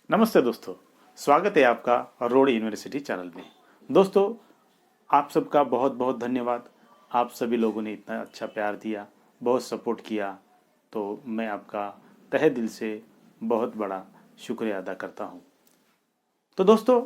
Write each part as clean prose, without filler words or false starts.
नमस्ते दोस्तों, स्वागत है आपका रोड यूनिवर्सिटी चैनल में। दोस्तों, आप सबका बहुत बहुत धन्यवाद। आप सभी लोगों ने इतना अच्छा प्यार दिया, बहुत सपोर्ट किया, तो मैं आपका तहे दिल से बहुत बड़ा शुक्रिया अदा करता हूँ। तो दोस्तों,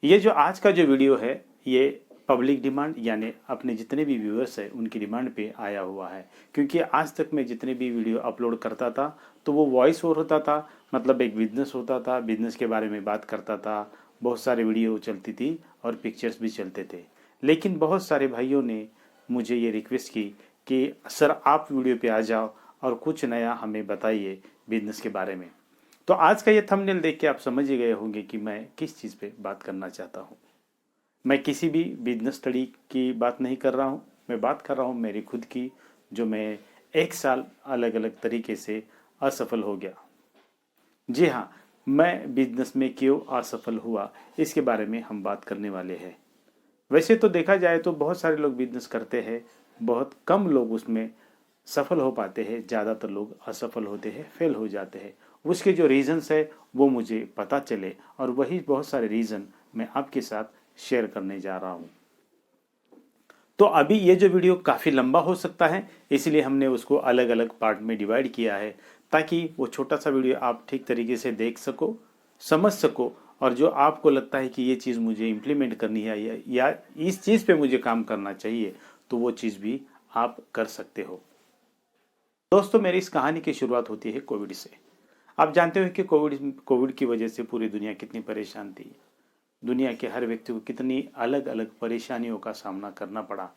ये जो आज का जो वीडियो है, ये पब्लिक डिमांड यानी अपने जितने भी व्यूअर्स हैं उनकी डिमांड पे आया हुआ है। क्योंकि आज तक मैं जितने भी वीडियो अपलोड करता था तो वो वॉइस ओवर होता था, मतलब एक बिजनेस होता था, बिजनेस के बारे में बात करता था, बहुत सारे वीडियो चलती थी और पिक्चर्स भी चलते थे। लेकिन बहुत सारे भाइयों ने मुझे ये रिक्वेस्ट की कि सर आप वीडियो पे आ जाओ और कुछ नया हमें बताइए बिजनेस के बारे में। तो आज का ये थंबनेल देख के आप समझ ही गए होंगे कि मैं किस चीज़ पे बात करना चाहता हूँ। मैं किसी भी बिजनेस स्टडी की बात नहीं कर रहा हूँ, मैं बात कर रहा हूँ मेरी खुद की, जो मैं 1 साल अलग अलग तरीके से असफल हो गया। जी हाँ, मैं बिजनेस में क्यों असफल हुआ इसके बारे में हम बात करने वाले हैं। वैसे तो देखा जाए तो बहुत सारे लोग बिजनेस करते हैं, बहुत कम लोग उसमें सफल हो पाते हैं, ज़्यादातर लोग असफल होते हैं, फेल हो जाते हैं। उसके जो रीज़न्स है वो मुझे पता चले और वही बहुत सारे रीज़न मैं आपके साथ शेयर करने जा रहा हूँ। तो अभी ये जो वीडियो काफ़ी लंबा हो सकता है, इसलिए हमने उसको अलग अलग पार्ट में डिवाइड किया है, ताकि वो छोटा सा वीडियो आप ठीक तरीके से देख सको, समझ सको, और जो आपको लगता है कि ये चीज़ मुझे इम्प्लीमेंट करनी है या इस चीज़ पे मुझे काम करना चाहिए, तो वो चीज़ भी आप कर सकते हो। दोस्तों, मेरी इस कहानी की शुरुआत होती है कोविड से। आप जानते हो कि कोविड की वजह से पूरी दुनिया कितनी परेशान थी। दुनिया के हर व्यक्ति को कितनी अलग अलग परेशानियों का सामना करना पड़ा।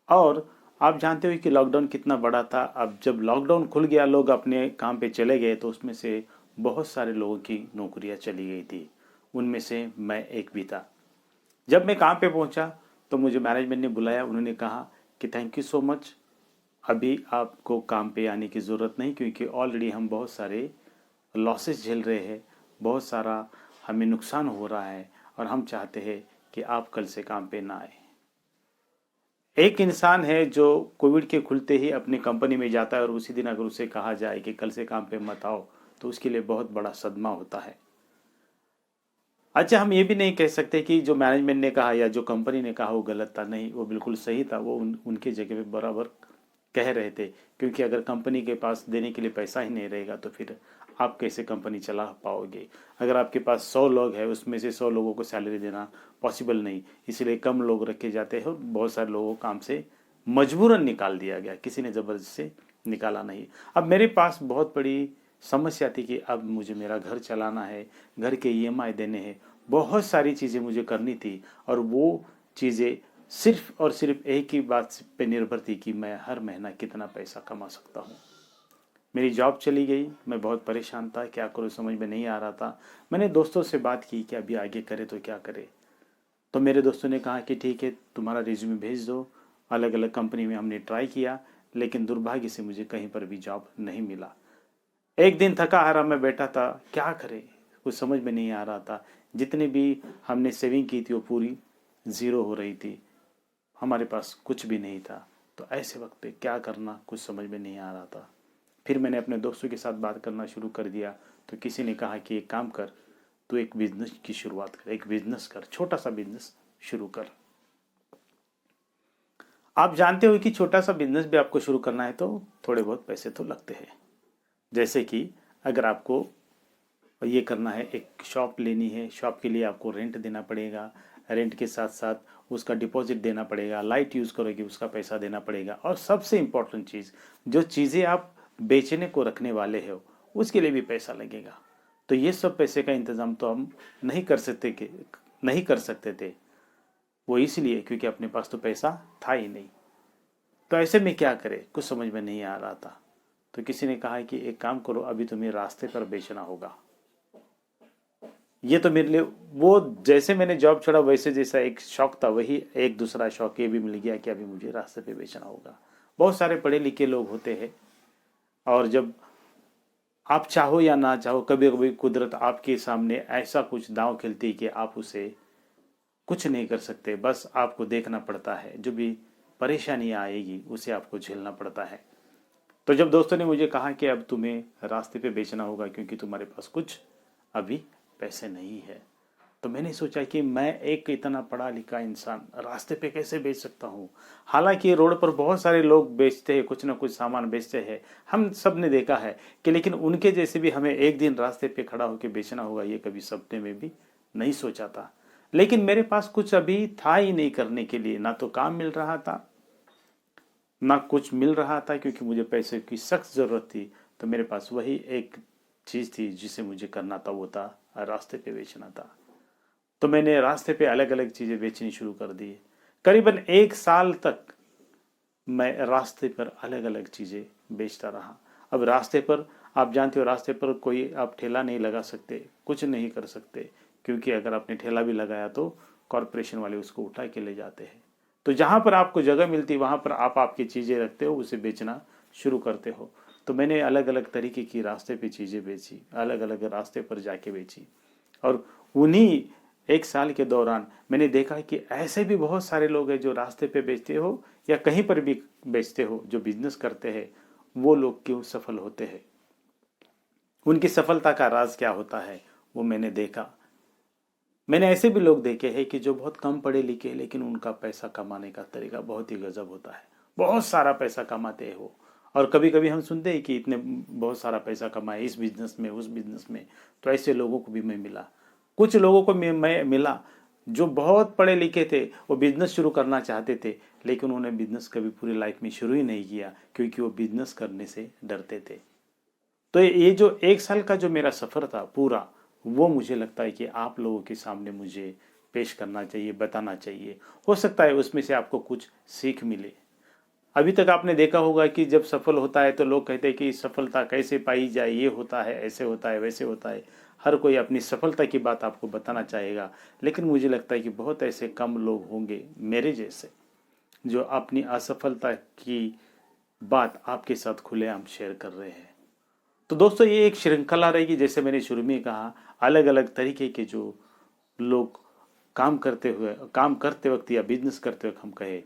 और आप जानते हो कि लॉकडाउन कितना बड़ा था। अब जब लॉकडाउन खुल गया, लोग अपने काम पे चले गए, तो उसमें से बहुत सारे लोगों की नौकरियां चली गई थी। उनमें से मैं एक भी था। जब मैं काम पे पहुंचा तो मुझे मैनेजमेंट ने बुलाया। उन्होंने कहा कि थैंक यू सो मच, अभी आपको काम पे आने की ज़रूरत नहीं, क्योंकि ऑलरेडी हम बहुत सारे लॉसेस झेल रहे हैं, बहुत सारा हमें नुकसान हो रहा है, और हम चाहते हैं कि आप कल से काम पे ना आए। एक इंसान है जो कोविड के खुलते ही अपनी कंपनी में जाता है और उसी दिन अगर उसे कहा जाए कि कल से काम पे मत आओ, तो उसके लिए बहुत बड़ा सदमा होता है। अच्छा, हम ये भी नहीं कह सकते कि जो मैनेजमेंट ने कहा या जो कंपनी ने कहा वो गलत था। नहीं, वो बिल्कुल सही था। वो उनके जगह पे बराबर कह रहे थे, क्योंकि अगर कंपनी के पास देने के लिए पैसा ही नहीं रहेगा तो फिर आप कैसे कंपनी चला पाओगे। अगर आपके पास 100 लोग हैं, उसमें से 100 लोगों को सैलरी देना पॉसिबल नहीं, इसलिए कम लोग रखे जाते हैं। बहुत सारे लोगों को काम से मजबूरन निकाल दिया गया, किसी ने ज़बरदस्ती से निकाला नहीं। अब मेरे पास बहुत बड़ी समस्या थी कि अब मुझे मेरा घर चलाना है, घर के ईएमआई देने हैं, बहुत सारी चीज़ें मुझे करनी थी, और वो चीज़ें सिर्फ और सिर्फ एक ही बात पे निर्भर थी कि मैं हर महीना कितना पैसा कमा सकता हूँ। मेरी जॉब चली गई, मैं बहुत परेशान था, क्या करूँ समझ में नहीं आ रहा था। मैंने दोस्तों से बात की कि अभी आगे करे तो क्या करे। तो मेरे दोस्तों ने कहा कि ठीक है, तुम्हारा रिज्यूमे भेज दो। अलग अलग कंपनी में हमने ट्राई किया, लेकिन दुर्भाग्य से मुझे कहीं पर भी जॉब नहीं मिला। एक दिन थका हारा मैं बैठा था, क्या करे कुछ समझ में नहीं आ रहा था। जितनी भी हमने सेविंग की थी वो पूरी ज़ीरो हो रही थी, हमारे पास कुछ भी नहीं था। तो ऐसे वक्त पे क्या करना कुछ समझ में नहीं आ रहा था। फिर मैंने अपने दोस्तों के साथ बात करना शुरू कर दिया। तो किसी ने कहा कि एक काम कर, तू एक बिजनेस की शुरुआत कर, एक बिजनेस कर, छोटा सा बिजनेस शुरू कर। आप जानते हो कि छोटा सा बिजनेस भी आपको शुरू करना है तो थोड़े बहुत पैसे तो लगते हैं। जैसे कि अगर आपको ये करना है, एक शॉप लेनी है, शॉप के लिए आपको रेंट देना पड़ेगा, रेंट के साथ साथ उसका डिपॉजिट देना पड़ेगा, लाइट यूज़ करोगे उसका पैसा देना पड़ेगा, और सबसे इम्पोर्टेंट चीज़, जो चीज़ें आप बेचने को रखने वाले हो उसके लिए भी पैसा लगेगा। तो ये सब पैसे का इंतज़ाम तो हम नहीं कर सकते थे। वो इसलिए क्योंकि अपने पास तो पैसा था ही नहीं। तो ऐसे में क्या करें कुछ समझ में नहीं आ रहा था। तो किसी ने कहा कि एक काम करो, अभी तुम्हें रास्ते पर बेचना होगा। ये तो मेरे लिए वो, जैसे मैंने जॉब छोड़ा वैसे जैसा एक शौक था, वही एक दूसरा शौक ये भी मिल गया कि अभी मुझे रास्ते पे बेचना होगा। बहुत सारे पढ़े लिखे लोग होते हैं, और जब आप चाहो या ना चाहो, कभी कभी कुदरत आपके सामने ऐसा कुछ दांव खेलती है कि आप उसे कुछ नहीं कर सकते। बस आपको देखना पड़ता है, जो भी परेशानियां आएगी उसे आपको झेलना पड़ता है। तो जब दोस्तों ने मुझे कहा कि अब तुम्हें रास्ते पे बेचना होगा क्योंकि तुम्हारे पास कुछ अभी पैसे नहीं है। तो मैंने सोचा कि मैं एक इतना पढ़ा लिखा इंसान रास्ते पे कैसे बेच सकता हूँ। हालांकि रोड पर बहुत सारे लोग बेचते हैं, कुछ ना कुछ सामान बेचते हैं, हम सब ने देखा है कि, लेकिन उनके जैसे भी हमें एक दिन रास्ते पे खड़ा होकर बेचना होगा, ये कभी सपने में भी नहीं सोचा था। लेकिन मेरे पास कुछ अभी था ही नहीं करने के लिए, ना तो काम मिल रहा था ना कुछ मिल रहा था, क्योंकि मुझे पैसे की सख्त ज़रूरत थी। तो मेरे पास वही एक चीज़ थी जिसे मुझे करना था, वो था रास्ते पे बेचना था। तो मैंने रास्ते पे अलग अलग चीज़ें बेचनी शुरू कर दी। करीबन 1 साल तक मैं रास्ते पर अलग अलग चीज़ें बेचता रहा। अब रास्ते पर आप जानते हो, रास्ते पर कोई आप ठेला नहीं लगा सकते, कुछ नहीं कर सकते, क्योंकि अगर आपने ठेला भी लगाया तो कॉरपोरेशन वाले उसको उठा के ले जाते हैं। तो जहाँ पर आपको जगह मिलती वहाँ पर आप आपकी चीज़ें रखते हो, उसे बेचना शुरू करते हो। तो मैंने अलग अलग तरीके की रास्ते पे चीज़ें बेची, अलग अलग रास्ते पर जाके बेची। और उन्हीं 1 साल के दौरान मैंने देखा कि ऐसे भी बहुत सारे लोग हैं जो रास्ते पे बेचते हो या कहीं पर भी बेचते हो, जो बिजनेस करते हैं, वो लोग क्यों सफल होते हैं, उनकी सफलता का राज क्या होता है, वो मैंने देखा। मैंने ऐसे भी लोग देखे हैं कि जो बहुत कम पढ़े लिखे हैं, लेकिन उनका पैसा कमाने का तरीका बहुत ही गजब होता है, बहुत सारा पैसा कमाते हो। और कभी कभी हम सुनते हैं कि इतने बहुत सारा पैसा कमाए इस बिजनेस में उस बिजनेस में। तो ऐसे लोगों को भी मैं मिला, कुछ लोगों को मैं मिला जो बहुत पढ़े लिखे थे, वो बिजनेस शुरू करना चाहते थे, लेकिन उन्होंने बिजनेस कभी पूरी लाइफ में शुरू ही नहीं किया, क्योंकि वो बिजनेस करने से डरते थे। तो ये जो 1 साल का जो मेरा सफ़र था पूरा, वो मुझे लगता है कि आप लोगों के सामने मुझे पेश करना चाहिए, बताना चाहिए। हो सकता है उसमें से आपको कुछ सीख मिले। अभी तक आपने देखा होगा कि जब सफल होता है तो लोग कहते हैं कि सफलता कैसे पाई जाए, ये होता है, ऐसे होता है, वैसे होता है। हर कोई अपनी सफलता की बात आपको बताना चाहेगा, लेकिन मुझे लगता है कि बहुत ऐसे कम लोग होंगे मेरे जैसे जो अपनी असफलता की बात आपके साथ खुलेआम शेयर कर रहे हैं। तो दोस्तों, ये एक श्रृंखला रहेगी, जैसे मैंने शुरू में कहा, अलग अलग तरीके के जो लोग काम करते वक्त या बिजनेस करते वक्त हम कहे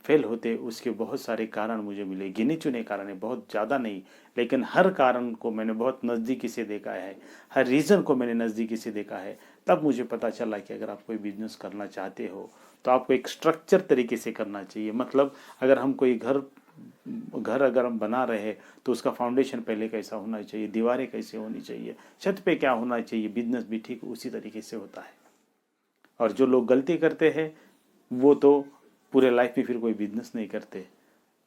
फेल होते, उसके बहुत सारे कारण मुझे मिले, गिने चुने कारण है, बहुत ज़्यादा नहीं, लेकिन हर कारण को मैंने बहुत नज़दीकी से देखा है, हर रीज़न को मैंने नज़दीकी से देखा है। तब मुझे पता चला कि अगर आप कोई बिजनेस करना चाहते हो तो आपको एक स्ट्रक्चर तरीके से करना चाहिए। मतलब अगर हम कोई घर अगर हम बना रहे हैं तो उसका फाउंडेशन पहले कैसा होना चाहिए, दीवारें कैसे होनी चाहिए, छत पे क्या होना चाहिए, बिजनेस भी ठीक उसी तरीके से होता है। और जो लोग गलती करते हैं वो तो पूरे लाइफ में फिर कोई बिजनेस नहीं करते,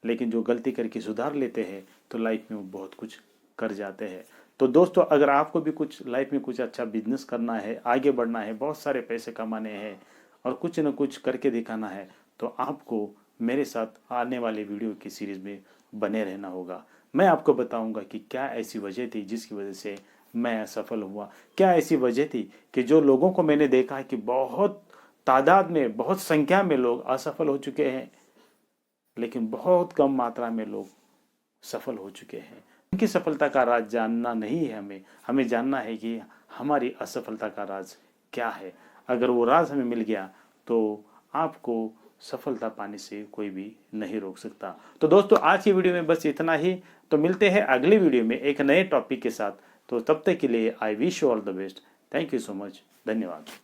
लेकिन जो गलती करके सुधार लेते हैं तो लाइफ में वो बहुत कुछ कर जाते हैं। तो दोस्तों, अगर आपको भी कुछ लाइफ में कुछ अच्छा बिजनेस करना है, आगे बढ़ना है, बहुत सारे पैसे कमाने हैं और कुछ न कुछ करके दिखाना है, तो आपको मेरे साथ आने वाले वीडियो की सीरीज़ में बने रहना होगा। मैं आपको बताऊंगा कि क्या ऐसी वजह थी जिसकी वजह से मैं असफल हुआ, क्या ऐसी वजह थी कि जो लोगों को मैंने देखा है कि बहुत तादाद में, बहुत संख्या में लोग असफल हो चुके हैं, लेकिन बहुत कम मात्रा में लोग सफल हो चुके हैं। उनकी सफलता का राज जानना नहीं है, हमें जानना है कि हमारी असफलता का राज क्या है। अगर वो राज हमें मिल गया तो आपको सफलता पाने से कोई भी नहीं रोक सकता। तो दोस्तों, आज की वीडियो में बस इतना ही। तो मिलते हैं अगली वीडियो में एक नए टॉपिक के साथ। तो तब तक के लिए I wish you all the best. Thank you so much. धन्यवाद।